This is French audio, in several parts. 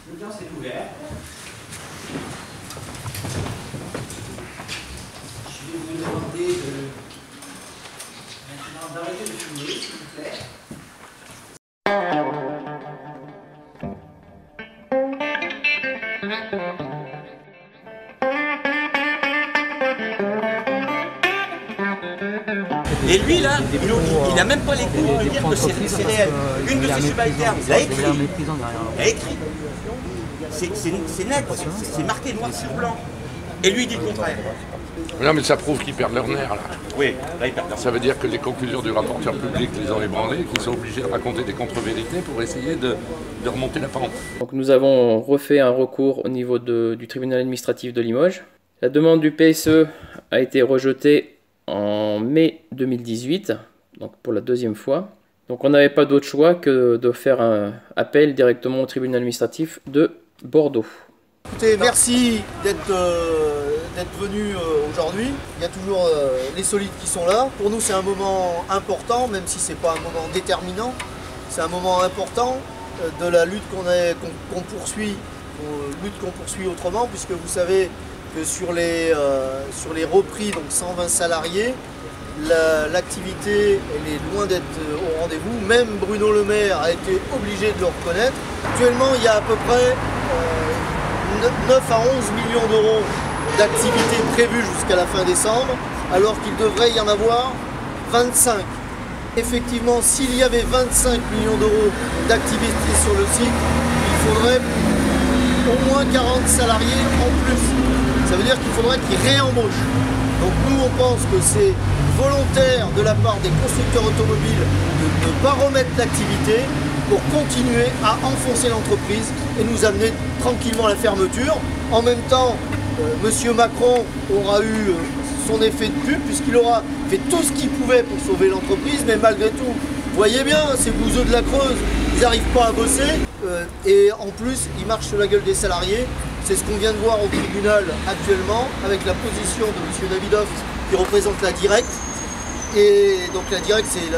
L'audience est ouverte. Je vais vous demander maintenant d'arrêter de filmer, s'il vous plaît. Et lui là, il n'a même pas les couilles de dire que c'est réel. Une de ses subalternes, il a écrit. Il a écrit. C'est net, c'est marqué noir sur blanc. Et lui il dit le contraire. Non mais ça prouve qu'ils perdent leur nerf là. Oui, là ils perdent leur nerf. Ça veut dire que les conclusions du rapporteur public les ont ébranlés, qu'ils sont obligés de raconter des contre-vérités pour essayer de remonter la pente. Donc nous avons refait un recours au niveau du tribunal administratif de Limoges. La demande du PSE a été rejetée en mai 2018, donc pour la deuxième fois. Donc on n'avait pas d'autre choix que de faire un appel directement au tribunal administratif de Bordeaux. Écoutez, merci d'être venu aujourd'hui. Il y a toujours les solides qui sont là. Pour nous c'est un moment important, même si ce n'est pas un moment déterminant. C'est un moment important de la lutte qu'on poursuit autrement, puisque vous savez que sur les repris, donc 120 salariés, l'activité elle est loin d'être au rendez-vous. Même Bruno Le Maire a été obligé de le reconnaître. Actuellement, il y a à peu près 9 à 11 millions d'euros d'activité prévues jusqu'à la fin décembre, alors qu'il devrait y en avoir 25. Effectivement, s'il y avait 25 millions d'euros d'activité sur le site, il faudrait au moins 40 salariés en plus. Ça veut dire qu'il faudrait qu'ils réembauchent. Donc nous, on pense que c'est volontaire de la part des constructeurs automobiles de ne pas remettre l'activité pour continuer à enfoncer l'entreprise et nous amener tranquillement à la fermeture. En même temps, M. Macron aura eu son effet de pub puisqu'il aura fait tout ce qu'il pouvait pour sauver l'entreprise, mais malgré tout, vous voyez bien, ces bouseux de la Creuse, ils n'arrivent pas à bosser et en plus, ils marchent sur la gueule des salariés. C'est ce qu'on vient de voir au tribunal actuellement avec la position de M. Davidoff qui représente la Directe. Et donc la Directe, c'est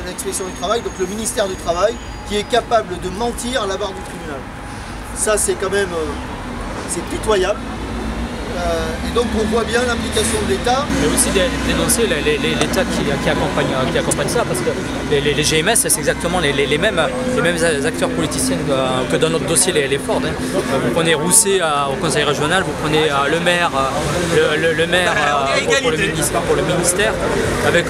l'inspection du travail, donc le ministère du Travail, qui est capable de mentir à la barre du tribunal. Ça, c'est quand même c'est pitoyable. Et donc on voit bien l'implication de l'État. Mais aussi dénoncer l'État qui accompagne ça, parce que les GMS, c'est exactement les mêmes acteurs politiciens que dans notre dossier les Ford. Hein. Vous prenez Rousset au conseil régional, vous prenez le maire pour le ministère, avec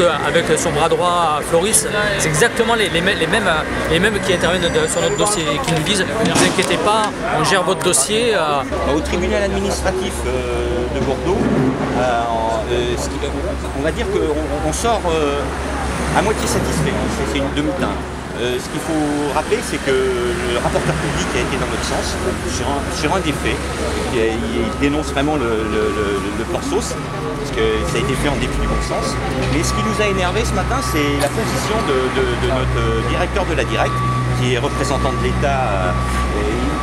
son bras droit Floris. C'est exactement les mêmes qui interviennent sur notre dossier et qui nous disent ne vous inquiétez pas, on gère votre dossier. Au tribunal administratif de Bordeaux, on va dire qu'on sort à moitié satisfait, c'est une demi-teinte. Ce qu'il faut rappeler, c'est que le rapporteur public a été dans notre sens sur un des faits. Il dénonce vraiment le porc-sauce, parce que ça a été fait en dépit du bon sens. Mais ce qui nous a énervé ce matin, c'est la position de notre directeur de la Directe, qui est représentant de l'État.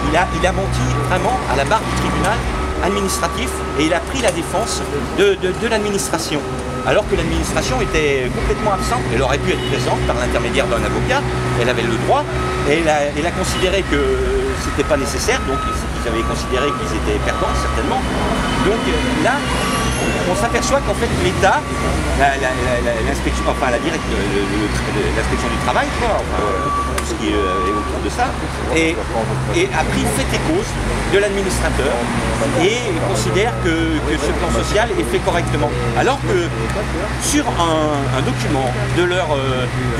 Il a menti vraiment à la barre du tribunal administratif et il a pris la défense de l'administration. Alors que l'administration était complètement absente, elle aurait pu être présente par l'intermédiaire d'un avocat, elle avait le droit, et elle a considéré que c'était pas nécessaire, donc ils avaient considéré qu'ils étaient perdants certainement. Donc là, on s'aperçoit qu'en fait l'État, l'inspection, enfin la directe, l'inspection du travail, quoi, tout ce qui est autour de ça, et a pris fait et cause de l'administrateur et considère que ce plan social est fait correctement. Alors que sur un document de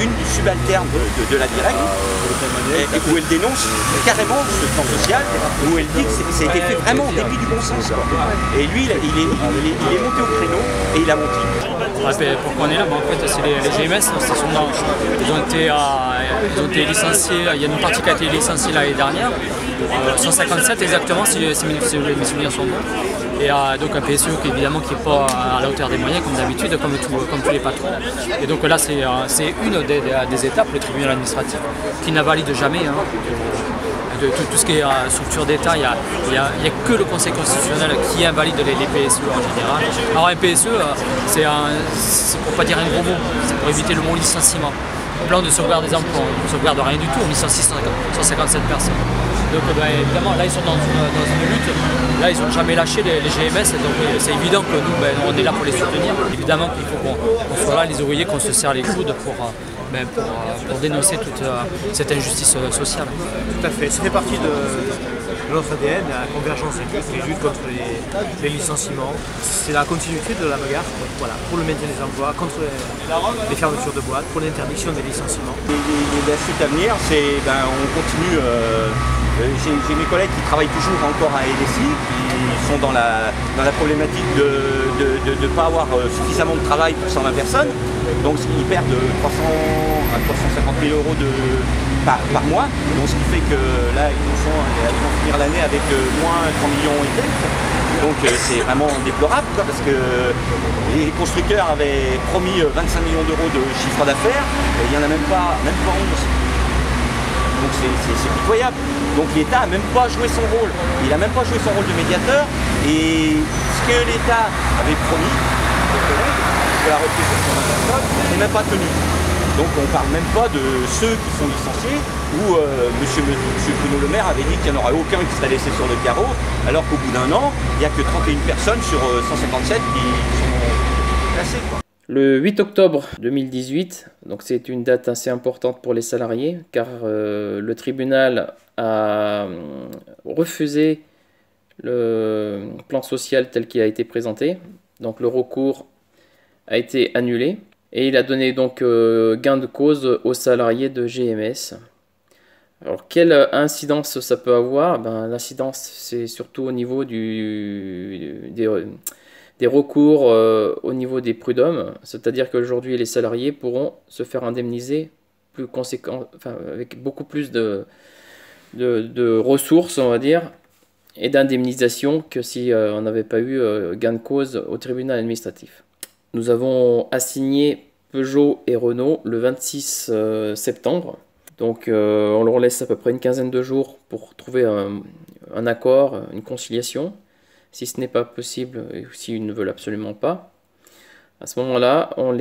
une subalterne de la Directe, où elle dénonce carrément ce plan social, où elle dit que ça a été fait vraiment en dépit du bon sens. Et lui, il est monté au créneau et il a menti. Pourquoi on est là, en fait, c'est les GMS, ils ont été licenciés, il y a une partie qui a été licenciée l'année dernière, 157 exactement si mes souvenirs sont bons. Et donc un PSE qui évidemment qui n'est pas à la hauteur des moyens comme d'habitude, comme tous les patrons. Et donc là c'est une des étapes, le tribunal administratif, qui n'invalide jamais. Hein. De tout ce qui est structure d'État, il n'y a que le Conseil constitutionnel qui invalide les PSE en général. Alors un PSE, c'est pour pas dire un gros mot, c'est pour éviter le mot licenciement. Au plan de sauvegarde des emplois, on ne sauvegarde rien du tout, on licencie 157 personnes. Donc évidemment, là ils sont dans une lutte. Là ils n'ont jamais lâché les GMS, donc c'est évident que nous, on est là pour les soutenir. Évidemment qu'il faut qu'on soit là, les ouvriers, qu'on se serre les coudes pour dénoncer toute cette injustice sociale. Tout à fait, ça fait partie de notre ADN, la convergence des luttes, les luttes contre les licenciements. C'est la continuité de la bagarre, voilà, pour le maintien des emplois, contre les fermetures de boîtes, pour l'interdiction des licenciements. La suite à venir, c'est on continue. J'ai mes collègues qui travaillent toujours encore à LSI, qui sont dans la problématique de ne pas avoir suffisamment de travail pour 120 personnes. Donc ils perdent 300 à 350 000 euros par mois. Donc ce qui fait que là, ils vont finir l'année avec moins 3 millions et quelques. Donc c'est vraiment déplorable parce que les constructeurs avaient promis 25 millions d'euros de chiffre d'affaires et il n'y en a même pas 11. Donc c'est pitoyable. Donc l'État n'a même pas joué son rôle. Il n'a même pas joué son rôle de médiateur. Et ce que l'État avait promis, de la reprise de 120 personnes, n'est même pas tenu. Donc on ne parle même pas de ceux qui sont licenciés, où monsieur Bruno Le Maire avait dit qu'il n'y en aurait aucun qui serait laissé sur le carreau, alors qu'au bout d'un an, il n'y a que 31 personnes sur 157 qui sont placées. Le 8 octobre 2018, donc c'est une date assez importante pour les salariés, car le tribunal a refusé le plan social tel qu'il a été présenté. Donc le recours a été annulé et il a donné donc gain de cause aux salariés de GMS. Alors quelle incidence ça peut avoir? L'incidence c'est surtout au niveau des recours au niveau des prud'hommes, c'est-à-dire qu'aujourd'hui les salariés pourront se faire indemniser avec beaucoup plus de ressources, on va dire, et d'indemnisation que si on n'avait pas eu gain de cause au tribunal administratif. Nous avons assigné Peugeot et Renault le 26 septembre. Donc on leur laisse à peu près une quinzaine de jours pour trouver un accord, une conciliation. Si ce n'est pas possible, et s'ils ne veulent absolument pas, à ce moment-là, on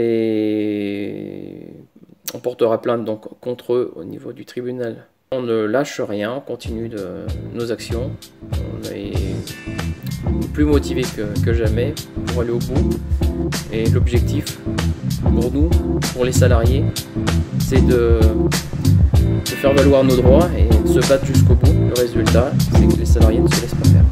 portera plainte donc contre eux au niveau du tribunal. On ne lâche rien, on continue nos actions. On est plus motivé que jamais pour aller au bout. Et l'objectif pour nous, pour les salariés, c'est de faire valoir nos droits et de se battre jusqu'au bout. Le résultat, c'est que les salariés ne se laissent pas faire.